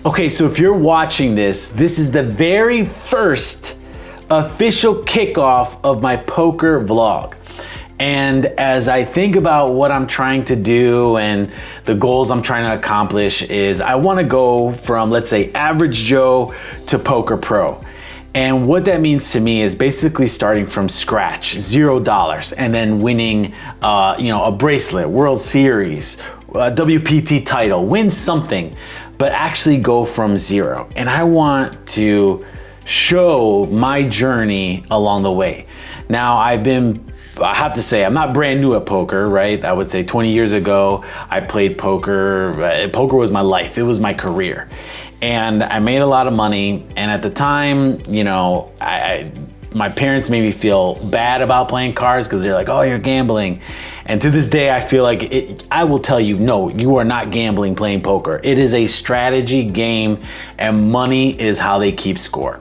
Okay, so if you're watching this, this is the very first official kickoff of my poker vlog. And as I think about what I'm trying to do and the goals I'm trying to accomplish is I want to go from, let's say, average Joe to poker pro. And what that means to me is basically starting from scratch, $0, and then winning, a bracelet, World Series, a WPT title, win something, but actually go from zero. And I want to show my journey along the way. Now, I have to say, I'm not brand new at poker, right? I would say 20 years ago, I played poker. Poker was my life. It was my career. And I made a lot of money. And at the time, my parents made me feel bad about playing cards because they're like, oh, you're gambling. And to this day, I feel like I will tell you, no, you are not gambling playing poker. It is a strategy game, and money is how they keep score.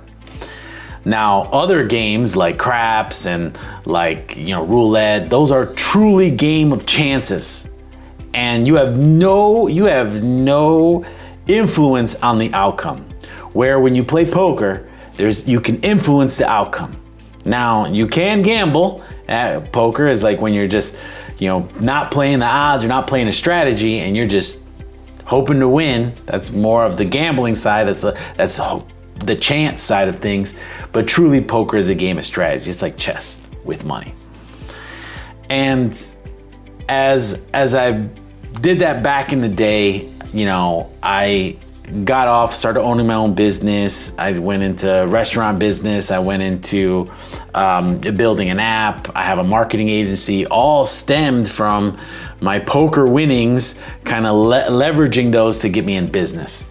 Now, other games like craps and roulette, those are truly game of chances. And you have no influence on the outcome. Where when you play poker, you can influence the outcome. Now, you can gamble. Poker is like when you're just, not playing the odds, you're not playing a strategy, and you're just hoping to win. That's more of the gambling side. That's the chance side of things. But truly, poker is a game of strategy. It's like chess with money. And as I did that back in the day, I got off, started owning my own business. I went into restaurant business. I went into building an app. I have a marketing agency, all stemmed from my poker winnings, kind of leveraging those to get me in business.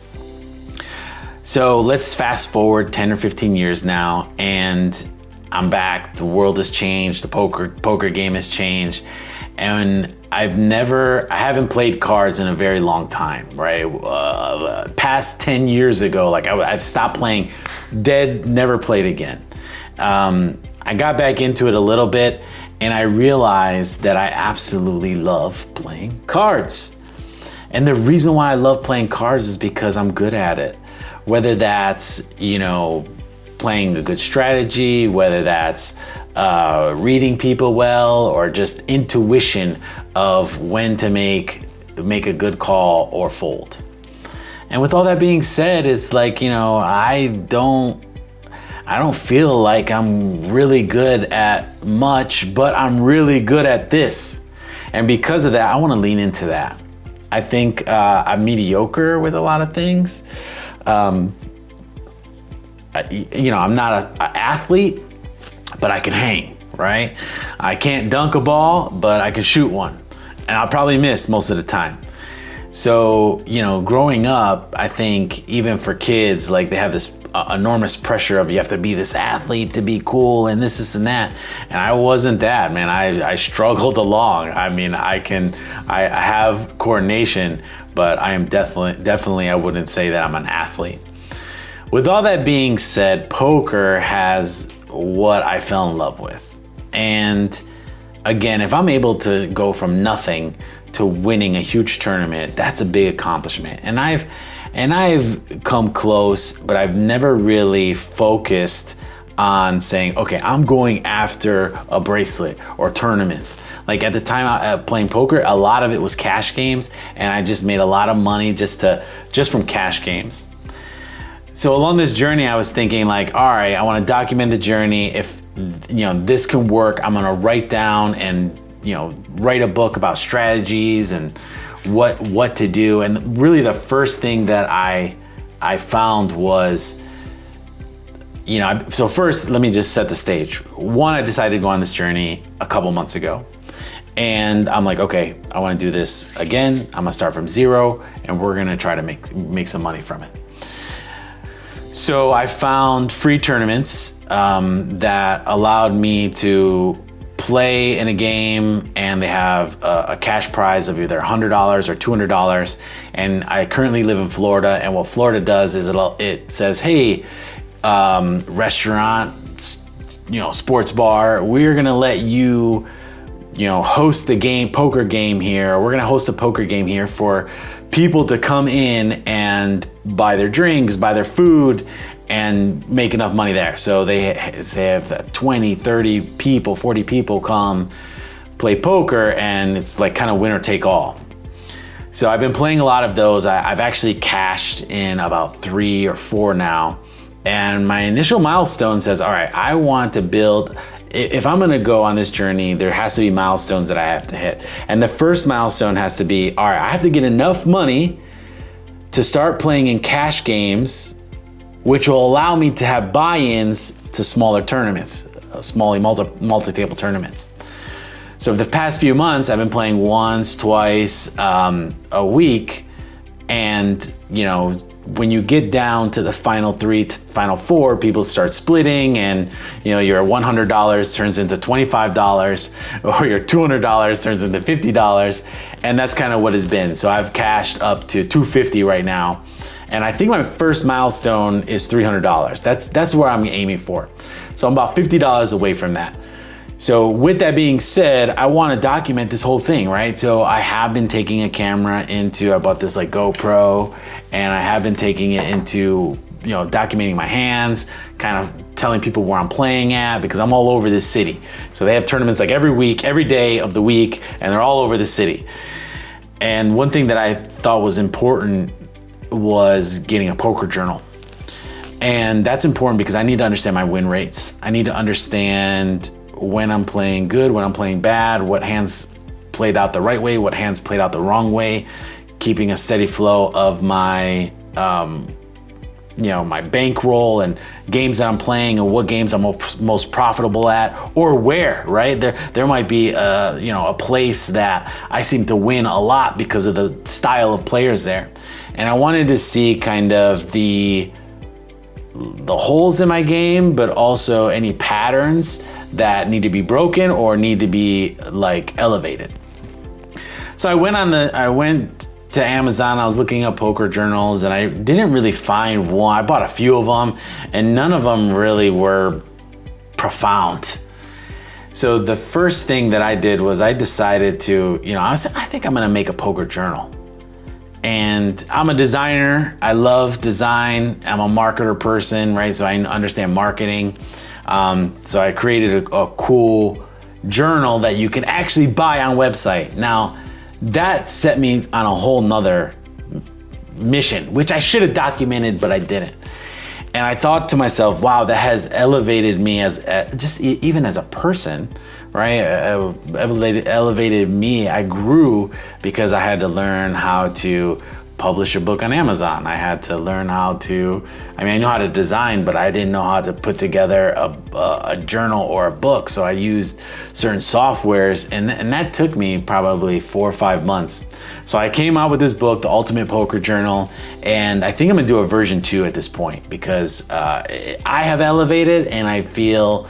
So let's fast forward 10 or 15 years now, and I'm back. The world has changed. The poker game has changed. And I haven't played cards in a very long time, right? Past 10 years ago, I've stopped playing, never played again. I got back into it a little bit, and I realized that I absolutely love playing cards. And the reason why I love playing cards is because I'm good at it. Whether that's, playing a good strategy, whether that's reading people well, or just intuition of when to make a good call or fold. And with all that being said, it's like, I don't feel like I'm really good at much, but I'm really good at this. And because of that, I want to lean into that. I think I'm mediocre with a lot of things. I'm not an athlete, but I can hang, right? I can't dunk a ball, but I can shoot one. And I'll probably miss most of the time. So, growing up, I think even for kids, they have this enormous pressure of you have to be this athlete to be cool and this and that. And I wasn't that, man. I struggled along. I mean, I have coordination, but I am definitely, I wouldn't say that I'm an athlete. With all that being said, poker has what I fell in love with. And again, if I'm able to go from nothing to winning a huge tournament, that's a big accomplishment. And I've come close, but I've never really focused on saying, okay, I'm going after a bracelet or tournaments. At the time playing poker, a lot of it was cash games, and I just made a lot of money just from cash games. So along this journey, I was thinking all right, I want to document the journey. If this can work, I'm gonna write down and write a book about strategies and what to do. And really the first thing that I found was, so first let me just set the stage. One, I decided to go on this journey a couple months ago. And I'm like, okay, I want to do this again. I'm gonna start from zero, and we're gonna try to make some money from it. So I found free tournaments that allowed me to play in a game, and they have a cash prize of either $100 or $200. And I currently live in Florida, and what Florida does is it says, hey, restaurant, sports bar, we're gonna let you, host the poker game here. We're gonna host a poker game here for people to come in and buy their drinks, buy their food, and make enough money there. So they have 20, 30 people, 40 people come play poker, and it's like kind of winner take all. So I've been playing a lot of those. I've actually cashed in about 3 or 4 now. And my initial milestone says, all right, I want to build, if I'm gonna go on this journey, there has to be milestones that I have to hit. And the first milestone has to be, all right, I have to get enough money to start playing in cash games, which will allow me to have buy-ins to smaller tournaments, small multi-table tournaments. So for the past few months, I've been playing once, twice a week. And you know, when you get down to the final 3 to final 4, people start splitting, and you know, your $100 turns into $25, or your $200 turns into $50. And that's kind of what it's been. So I've cashed up to $250 right now. And I think my first milestone is $300. That's where I'm aiming for. So I'm about $50 away from that. So with that being said, I want to document this whole thing, right? So I have been taking a camera I bought this like GoPro, and I have been taking it into, you know, documenting my hands, kind of telling people where I'm playing at, because I'm all over this city. So they have tournaments like every week, every day of the week, and they're all over the city. And one thing that I thought was important was getting a poker journal. And that's important because I need to understand my win rates. I need to understand when I'm playing good, when I'm playing bad, what hands played out the right way, what hands played out the wrong way, keeping a steady flow of my, you know, my bankroll and games that I'm playing, and what games I'm most profitable at, or where, right? There might be you know, a place that I seem to win a lot because of the style of players there. And I wanted to see kind of the holes in my game, but also any patterns that need to be broken or need to be like elevated. So I went to Amazon, I was looking up poker journals, and I didn't really find one. I bought a few of them, and none of them really were profound. So the first thing that I did was I decided to, you know, I think I'm gonna make a poker journal. And I'm a designer, I love design, I'm a marketer person, right? So I understand marketing. So I created a cool journal that you can actually buy on website. Now, that set me on a whole nother mission, which I should have documented, but I didn't. And I thought to myself, wow, that has elevated me as just even as a person, right? Elevated me. I grew because I had to learn how to publish a book on Amazon. I had to learn how to, I know how to design, but I didn't know how to put together a journal or a book. So I used certain softwares, and that took me probably 4 or 5 months. So I came out with this book, The Ultimate Poker Journal, and I think I'm gonna do a version 2 at this point, because I have elevated, and I feel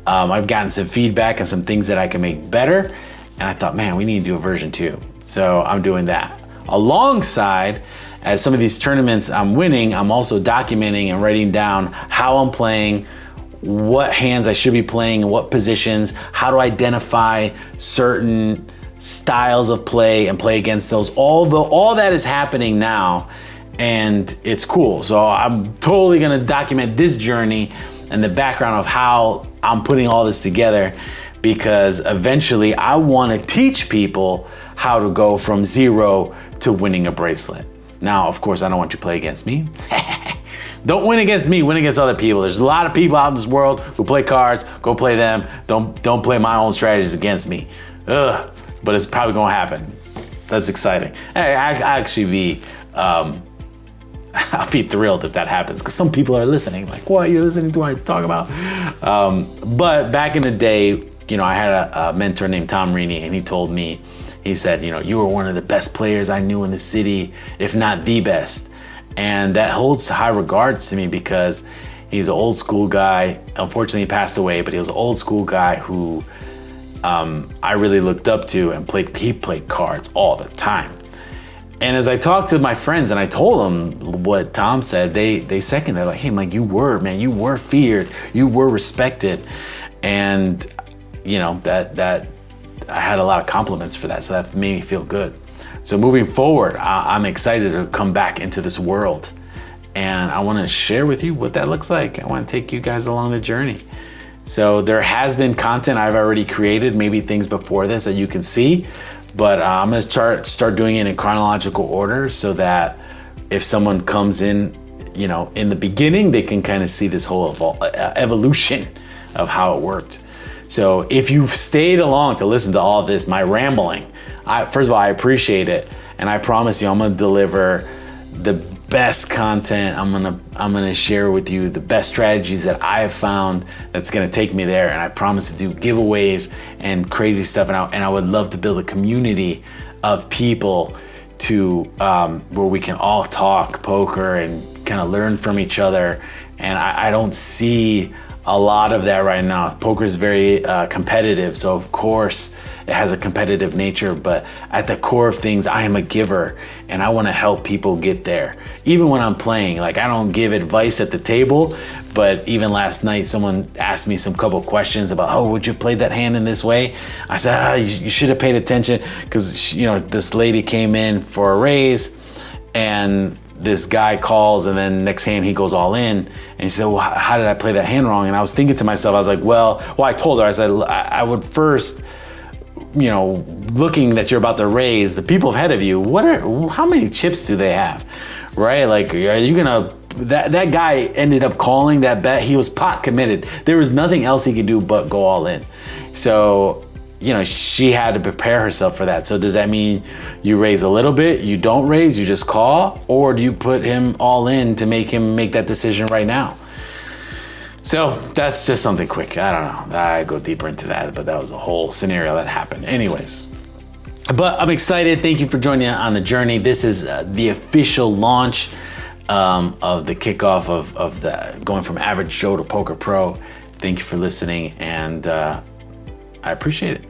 I've gotten some feedback and some things that I can make better. And I thought, man, we need to do a version 2. So I'm doing that. Alongside, as some of these tournaments I'm winning, I'm also documenting and writing down how I'm playing, what hands I should be playing, in what positions, how to identify certain styles of play and play against those. All that is happening now, and it's cool. So I'm totally gonna document this journey and the background of how I'm putting all this together, because eventually I wanna teach people how to go from 0 to winning a bracelet. Now, of course, I don't want you to play against me. Don't win against me, win against other people. There's a lot of people out in this world who play cards, go play them. Don't play my own strategies against me. Ugh, but it's probably gonna happen. That's exciting. Hey, I actually be, I'll be thrilled if that happens, because some people are listening, like, what, you're listening to what I talk about? But back in the day, you know, I had a mentor named Tom Rini, and he told me, he said, you know, you were one of the best players I knew in the city, if not the best. And that holds high regards to me, because he's an old school guy. Unfortunately, he passed away, but he was an old school guy who I really looked up to, and he played cards all the time. And as I talked to my friends and I told them what Tom said, they seconded. They're like, hey, Mike, you were feared, you were respected. And you know, that I had a lot of compliments for that, so that made me feel good. So moving forward, I'm excited to come back into this world and I want to share with you what that looks like. I want to take you guys along the journey. So there has been content I've already created, maybe things before this that you can see, but I'm going to start doing it in chronological order so that if someone comes in, you know, in the beginning, they can kind of see this whole evolution of how it worked. So if you've stayed along to listen to all of this, my rambling, first of all, I appreciate it. And I promise you, I'm gonna deliver the best content. I'm gonna share with you the best strategies that I have found that's gonna take me there. And I promise to do giveaways and crazy stuff. And I would love to build a community of people to where we can all talk poker and kind of learn from each other. And I don't see a lot of that right now. Poker is very competitive, so of course it has a competitive nature, but at the core of things, I am a giver and I want to help people get there. Even when I'm playing, like I don't give advice at the table, but even last night someone asked me some couple questions about, oh, would you play that hand in this way? I said, you should have paid attention, because you know, this lady came in for a raise and this guy calls, and then next hand he goes all in, and she said, well, how did I play that hand wrong? And I was thinking to myself, I was like, well, I told her, I said, I would first, you know, looking that you're about to raise, the people ahead of you, how many chips do they have, right? Like, are you gonna, that guy ended up calling that bet. He was pot committed. There was nothing else he could do but go all in. So, you know, she had to prepare herself for that. So does that mean you raise a little bit, you don't raise, you just call? Or do you put him all in to make him make that decision right now? So that's just something quick. I don't know, I go deeper into that, but that was a whole scenario that happened. Anyways, but I'm excited. Thank you for joining on the journey. This is the official launch of the kickoff of the going from average Joe to poker pro. Thank you for listening, and I appreciate it.